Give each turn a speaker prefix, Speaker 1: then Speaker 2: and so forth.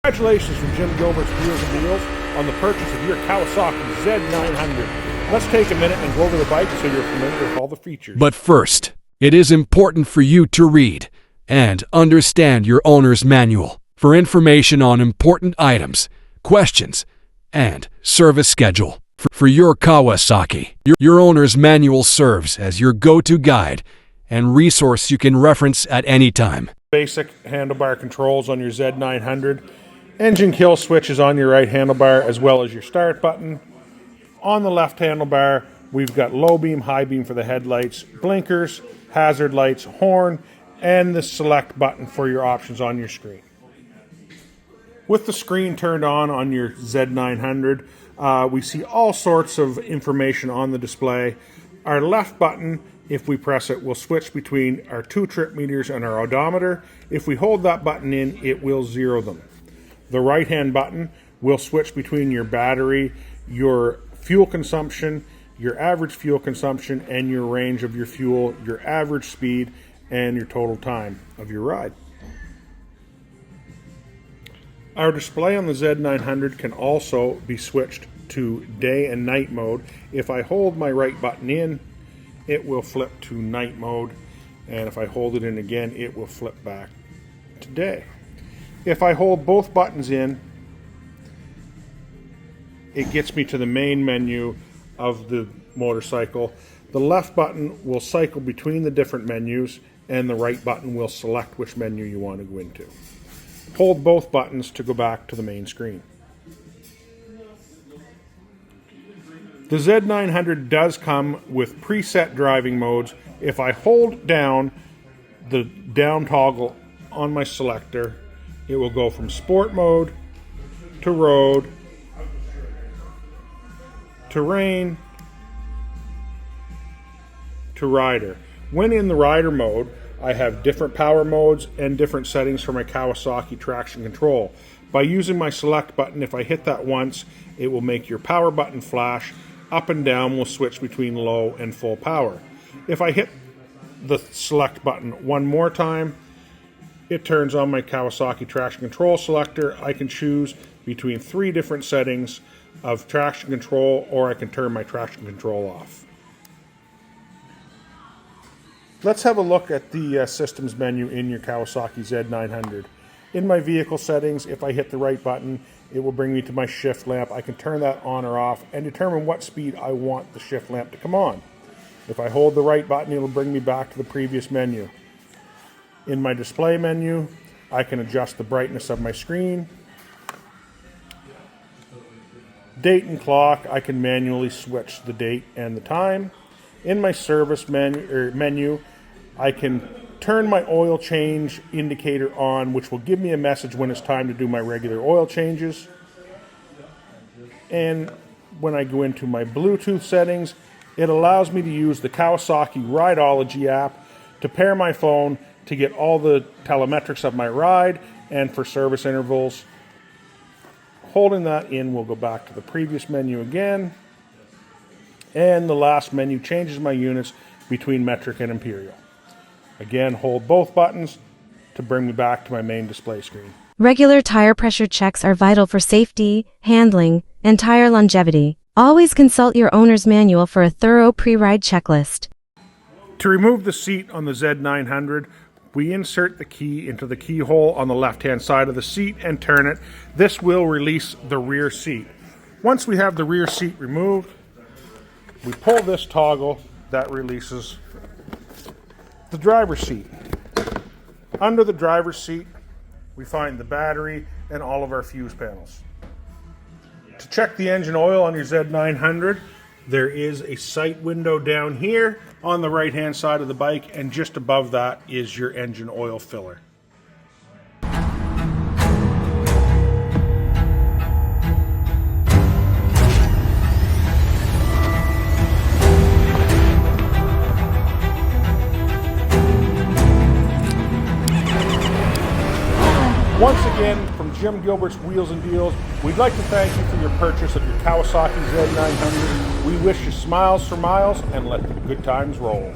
Speaker 1: Congratulations from Jim Gilbert's Wheels and Deals on the purchase of your Kawasaki Z900. Let's take a minute and go over the bike so you're familiar with all the features.
Speaker 2: But first, it is important for you to read and understand your owner's manual for information on important items, questions, and service schedule. For your Kawasaki, your owner's manual serves as your go-to guide and resource you can reference at any time.
Speaker 1: Basic handlebar controls on your Z900. Engine kill switch is on your right handlebar as well as your start button. On the left handlebar, we've got low beam, high beam for the headlights, blinkers, hazard lights, horn, and the select button for your options on your screen. With the screen turned on your Z900, we see all sorts of information on the display. Our left button, if we press it, will switch between our 2 trip meters and our odometer. If we hold that button in, it will zero them. The right hand button will switch between your battery, your fuel consumption, your average fuel consumption, and your range of your fuel, your average speed, and your total time of your ride. Our display on the Z900 can also be switched to day and night mode. If I hold my right button in, it will flip to night mode, and if I hold it in again, it will flip back to day. If I hold both buttons in, it gets me to the main menu of the motorcycle. The left button will cycle between the different menus, and the right button will select which menu you want to go into. Hold both buttons to go back to the main screen. The Z900 does come with preset driving modes. If I hold down the down toggle on my selector, it will go from sport mode to road to rain to rider. When in the rider mode, I have different power modes and different settings for my Kawasaki traction control. By using my select button, if I hit that once, it will make your power button flash. Up and down will switch between low and full power. If I hit the select button one more time, it turns on my Kawasaki traction control selector. I can choose between 3 different settings of traction control, or I can turn my traction control off. Let's have a look at the systems menu in your Kawasaki Z900. In my vehicle settings, if I hit the right button, it will bring me to my shift lamp. I can turn that on or off and determine what speed I want the shift lamp to come on. If I hold the right button, it will bring me back to the previous menu. In my display menu, I can adjust the brightness of my screen. Date and clock, I can manually switch the date and the time. In my service menu, I can turn my oil change indicator on, which will give me a message when it's time to do my regular oil changes. And when I go into my Bluetooth settings, it allows me to use the Kawasaki Rideology app to pair my phone to get all the telemetrics of my ride and for service intervals. Holding that in, we'll go back to the previous menu again. And the last menu changes my units between metric and imperial. Again, hold both buttons to bring me back to my main display screen.
Speaker 3: Regular tire pressure checks are vital for safety, handling, and tire longevity. Always consult your owner's manual for a thorough pre-ride checklist.
Speaker 1: To remove the seat on the Z900, we insert the key into the keyhole on the left-hand side of the seat and turn it. This will release the rear seat. Once we have the rear seat removed, we pull this toggle that releases the driver's seat. Under the driver's seat, we find the battery and all of our fuse panels. To check the engine oil on your Z900, there is a sight window down here on the right-hand side of the bike, and just above that is your engine oil filler. Once again, from Jim Gilbert's Wheels and Deals, we'd like to thank you for your purchase of your Kawasaki Z900. We wish you smiles for miles and let the good times roll.